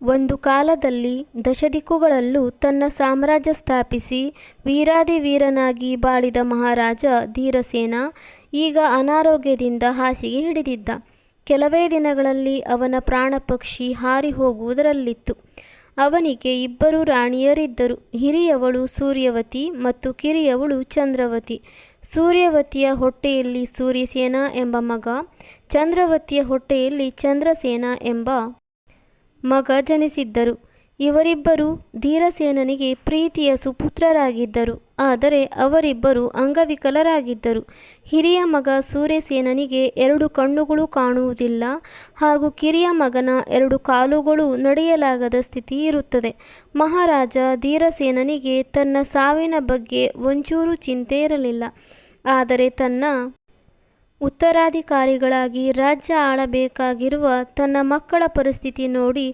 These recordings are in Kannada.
ಒಂದು ಕಾಲದಲ್ಲಿ ದಶದಿಕ್ಕುಗಳಲ್ಲೂ ತನ್ನ ಸಾಮ್ರಾಜ್ಯ ಸ್ಥಾಪಿಸಿ ವೀರಾದಿವೀರನಾಗಿ ಬಾಳಿದ ಮಹಾರಾಜ ಧೀರಸೇನ ಈಗ ಅನಾರೋಗ್ಯದಿಂದ ಹಾಸಿಗೆ ಹಿಡಿದಿದ್ದ. ಕೆಲವೇ ದಿನಗಳಲ್ಲಿ ಅವನ ಪ್ರಾಣಪಕ್ಷಿ ಹಾರಿ ಹೋಗುವುದರಲ್ಲಿತ್ತು. ಅವನಿಗೆ 2 ರಾಣಿಯರಿದ್ದರು. ಹಿರಿಯವಳು ಸೂರ್ಯವತಿ ಮತ್ತು ಕಿರಿಯವಳು ಚಂದ್ರವತಿ. ಸೂರ್ಯವತಿಯ ಹೊಟ್ಟೆಯಲ್ಲಿ ಸೂರ್ಯಸೇನ ಎಂಬ ಮಗ, ಚಂದ್ರವತಿಯ ಹೊಟ್ಟೆಯಲ್ಲಿ ಚಂದ್ರಸೇನ ಎಂಬ ಮಗ ಜನಿಸಿದ್ದರು. ಇವರಿಬ್ಬರು ಧೀರಸೇನನಿಗೆ ಪ್ರೀತಿಯ ಸುಪುತ್ರರಾಗಿದ್ದರು. ಆದರೆ ಅವರಿಬ್ಬರು ಅಂಗವಿಕಲರಾಗಿದ್ದರು. ಹಿರಿಯ ಮಗ ಸೂರ್ಯಸೇನನಿಗೆ 2 ಕಣ್ಣುಗಳು ಕಾಣುವುದಿಲ್ಲ ಹಾಗೂ ಕಿರಿಯ ಮಗನ 2 ಕಾಲುಗಳು ನಡೆಯಲಾಗದ ಸ್ಥಿತಿ ಇರುತ್ತದೆ. ಮಹಾರಾಜ ಧೀರಸೇನನಿಗೆ ತನ್ನ ಸಾವಿನ ಬಗ್ಗೆ ಒಂಚೂರು ಚಿಂತೆ ಇರಲಿಲ್ಲ. ಆದರೆ ತನ್ನ ಉತ್ತರಾಧಿಕಾರಿಗಳಾಗಿ ರಾಜ್ಯ ಆಳಬೇಕಾಗಿರುವ ತನ್ನ ಮಕ್ಕಳ ಪರಿಸ್ಥಿತಿ ನೋಡಿ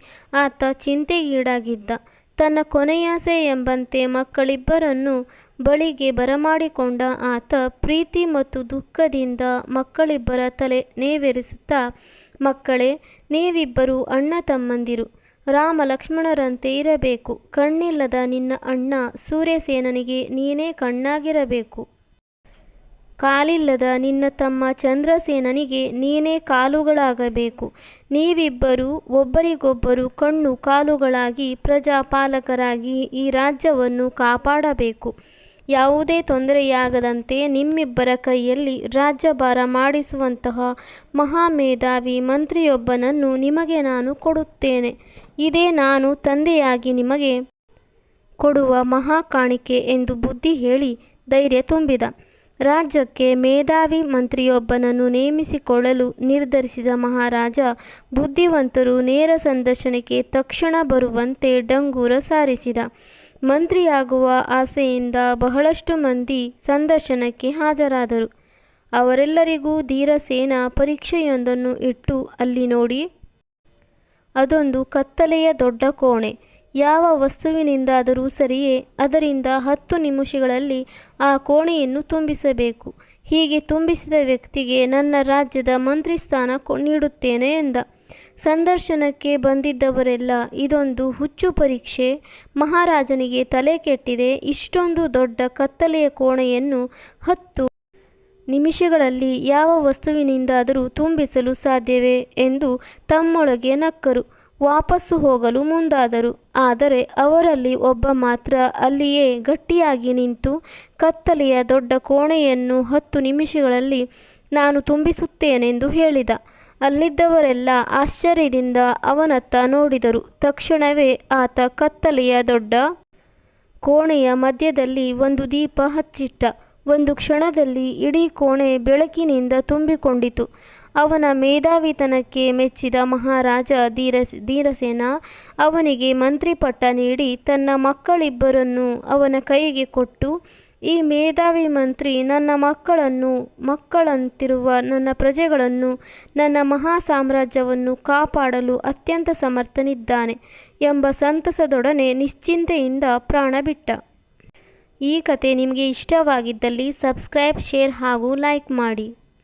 ಆತ ಚಿಂತೆಗೀಡಾಗಿದ್ದ. ತನ್ನ ಕೊನೆಯಾಸೆ ಎಂಬಂತೆ ಮಕ್ಕಳಿಬ್ಬರನ್ನು ಬಳಿಗೆ ಬರಮಾಡಿಕೊಂಡ ಆತ ಪ್ರೀತಿ ಮತ್ತು ದುಃಖದಿಂದ ಮಕ್ಕಳಿಬ್ಬರ ತಲೆ ನೇವರಿಸುತ್ತಾ, ಮಕ್ಕಳೇ, ನೀವಿಬ್ಬರು ಅಣ್ಣ ತಮ್ಮಂದಿರು. ರಾಮ ಲಕ್ಷ್ಮಣರಂತೆ ಇರಬೇಕು. ಕಣ್ಣಿಲ್ಲದ ನಿನ್ನ ಅಣ್ಣ ಸೂರ್ಯಸೇನನಿಗೆ ನೀನೇ ಕಣ್ಣಾಗಿರಬೇಕು. ಕಾಲಿಲ್ಲದ ನಿನ್ನ ತಮ್ಮ ಚಂದ್ರಸೇನನಿಗೆ ನೀನೇ ಕಾಲುಗಳಾಗಬೇಕು. ನೀವಿಬ್ಬರು ಒಬ್ಬರಿಗೊಬ್ಬರು ಕಣ್ಣು ಕಾಲುಗಳಾಗಿ ಪ್ರಜಾಪಾಲಕರಾಗಿ ಈ ರಾಜ್ಯವನ್ನು ಕಾಪಾಡಬೇಕು. ಯಾವುದೇ ತೊಂದರೆಯಾಗದಂತೆ ನಿಮ್ಮಿಬ್ಬರ ಕೈಯಲ್ಲಿ ರಾಜ್ಯಭಾರ ಮಾಡಿಸುವಂತಹ ಮಹಾಮೇಧಾವಿ ಮಂತ್ರಿಯೊಬ್ಬನನ್ನು ನಿಮಗೆ ನಾನು ಕೊಡುತ್ತೇನೆ. ಇದೇ ನಾನು ತಂದೆಯಾಗಿ ನಿಮಗೆ ಕೊಡುವ ಮಹಾ ಕಾಣಿಕೆ ಎಂದು ಬುದ್ಧಿ ಹೇಳಿ ಧೈರ್ಯ ತುಂಬಿದ. ರಾಜ್ಯಕ್ಕೆ ಮೇಧಾವಿ ಮಂತ್ರಿಯೊಬ್ಬನನ್ನು ನೇಮಿಸಿಕೊಳ್ಳಲು ನಿರ್ಧರಿಸಿದ ಮಹಾರಾಜ ಬುದ್ಧಿವಂತರು ನೇರ ಸಂದರ್ಶನಕ್ಕೆ ತಕ್ಷಣ ಬರುವಂತೆ ಡಂಗೂರ ಸಾರಿಸಿದ. ಮಂತ್ರಿಯಾಗುವ ಆಸೆಯಿಂದ ಬಹಳಷ್ಟು ಮಂದಿ ಸಂದರ್ಶನಕ್ಕೆ ಹಾಜರಾದರು. ಅವರೆಲ್ಲರಿಗೂ ಧೀರಸೇನ ಪರೀಕ್ಷೆಯೊಂದನ್ನು ಇಟ್ಟು, ಅಲ್ಲಿ ನೋಡಿ, ಅದೊಂದು ಕತ್ತಲೆಯ ದೊಡ್ಡ ಕೋಣೆ. ಯಾವ ವಸ್ತುವಿನಿಂದಾದರೂ ಸರಿಯೇ ಅದರಿಂದ 10 ನಿಮಿಷಗಳಲ್ಲಿ ಆ ಕೋಣೆಯನ್ನು ತುಂಬಿಸಬೇಕು. ಹೀಗೆ ತುಂಬಿಸಿದ ವ್ಯಕ್ತಿಗೆ ನನ್ನ ರಾಜ್ಯದ ಮಂತ್ರಿ ಸ್ಥಾನ ನೀಡುತ್ತೇನೆ ಎಂದ. ಸಂದರ್ಶನಕ್ಕೆ ಬಂದಿದ್ದವರೆಲ್ಲ, ಇದೊಂದು ಹುಚ್ಚು ಪರೀಕ್ಷೆ, ಮಹಾರಾಜನಿಗೆ ತಲೆ ಕೆಟ್ಟಿದೆ, ಇಷ್ಟೊಂದು ದೊಡ್ಡ ಕತ್ತಲೆಯ ಕೋಣೆಯನ್ನು 10 ನಿಮಿಷಗಳಲ್ಲಿ ಯಾವ ವಸ್ತುವಿನಿಂದಾದರೂ ತುಂಬಿಸಲು ಸಾಧ್ಯವೇ ಎಂದು ತಮ್ಮೊಳಗೆ ನಕ್ಕರು. ವಾಪಸ್ಸು ಹೋಗಲು ಮುಂದಾದರು. ಆದರೆ ಅವರಲ್ಲಿ ಒಬ್ಬ ಮಾತ್ರ ಅಲ್ಲಿಯೇ ಗಟ್ಟಿಯಾಗಿ ನಿಂತು ಕತ್ತಲೆಯ ದೊಡ್ಡ ಕೋಣೆಯನ್ನು 10 ನಿಮಿಷಗಳಲ್ಲಿ ನಾನು ತುಂಬಿಸುತ್ತೇನೆಂದು ಹೇಳಿದ. ಅಲ್ಲಿದ್ದವರೆಲ್ಲ ಆಶ್ಚರ್ಯದಿಂದ ಅವನತ್ತ ನೋಡಿದರು. ತಕ್ಷಣವೇ ಆತ ಕತ್ತಲೆಯ ದೊಡ್ಡ ಕೋಣೆಯ ಮಧ್ಯದಲ್ಲಿ ಒಂದು ದೀಪ ಹಚ್ಚಿಟ್ಟ. ಒಂದು ಕ್ಷಣದಲ್ಲಿ ಇಡೀ ಕೋಣೆ ಬೆಳಕಿನಿಂದ ತುಂಬಿಕೊಂಡಿತು. ಅವನ ಮೇಧಾವಿತನಕ್ಕೆ ಮೆಚ್ಚಿದ ಮಹಾರಾಜ ಧೀರಸೇನ ಅವನಿಗೆ ಮಂತ್ರಿಪಟ್ಟ ನೀಡಿ ತನ್ನ ಮಕ್ಕಳಿಬ್ಬರನ್ನು ಅವನ ಕೈಗೆ ಕೊಟ್ಟು, ಈ ಮೇಧಾವಿ ಮಂತ್ರಿ ನನ್ನ ಮಕ್ಕಳಂತಿರುವ ನನ್ನ ಪ್ರಜೆಗಳನ್ನು, ನನ್ನ ಮಹಾ ಸಾಮ್ರಾಜ್ಯವನ್ನು ಕಾಪಾಡಲು ಅತ್ಯಂತ ಸಮರ್ಥನಿದ್ದಾನೆ ಎಂಬ ಸಂತಸದೊಡನೆ ನಿಶ್ಚಿಂತೆಯಿಂದ ಪ್ರಾಣ ಬಿಟ್ಟ. ಈ ಕತೆ ನಿಮಗೆ ಇಷ್ಟವಾಗಿದ್ದಲ್ಲಿ ಸಬ್ಸ್ಕ್ರೈಬ್, ಶೇರ್ ಹಾಗೂ ಲೈಕ್ ಮಾಡಿ.